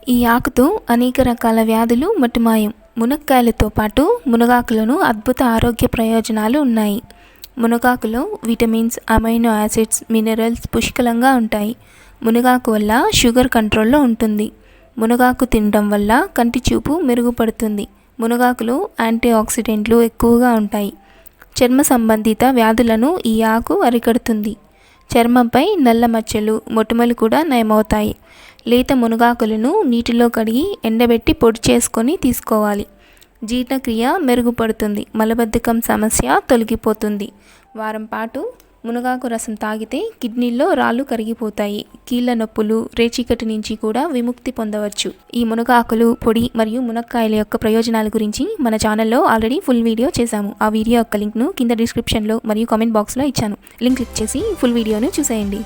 ఈ ఆకుతో అనేక రకాల వ్యాధులు మటుమాయం. మునక్కాయలతో పాటు మునగాకులను అద్భుత ఆరోగ్య ప్రయోజనాలు ఉన్నాయి. మునగాకులో విటమిన్స్, అమైనో యాసిడ్స్, మినరల్స్ పుష్కలంగా ఉంటాయి. మునగాకు వల్ల షుగర్ కంట్రోల్లో ఉంటుంది. మునగాకు తినడం వల్ల కంటి చూపు మెరుగుపడుతుంది. మునగాకులో యాంటీ ఆక్సిడెంట్లు ఎక్కువగా ఉంటాయి. చర్మ సంబంధిత వ్యాధులను ఈ ఆకు అరికడుతుంది. చర్మంపై నల్ల మచ్చలు, మొటిమలు కూడా నయమవుతాయి. లేత మునగాకులను నీటిలో కడిగి ఎండబెట్టి పొడి చేసుకొని తీసుకోవాలి. జీర్ణక్రియ మెరుగుపడుతుంది. మలబద్ధకం సమస్య తొలగిపోతుంది. వారం పాటు మునగాకు రసం తాగితే కిడ్నీల్లో రాళ్ళు కరిగిపోతాయి. కీళ్ళ నొప్పులు, రేచీకటి నుంచి కూడా విముక్తి పొందవచ్చు. ఈ మునగాకులు పొడి మరియు మునక్కాయల యొక్క ప్రయోజనాల గురించి మన ఛానల్లో ఆల్రెడీ ఫుల్ వీడియో చేశాము. ఆ వీడియో యొక్క లింక్ను కింద డిస్క్రిప్షన్లో మరియు కామెంట్ బాక్స్లో ఇచ్చాను. లింక్ క్లిక్ చేసి ఫుల్ వీడియోను చూసేయండి.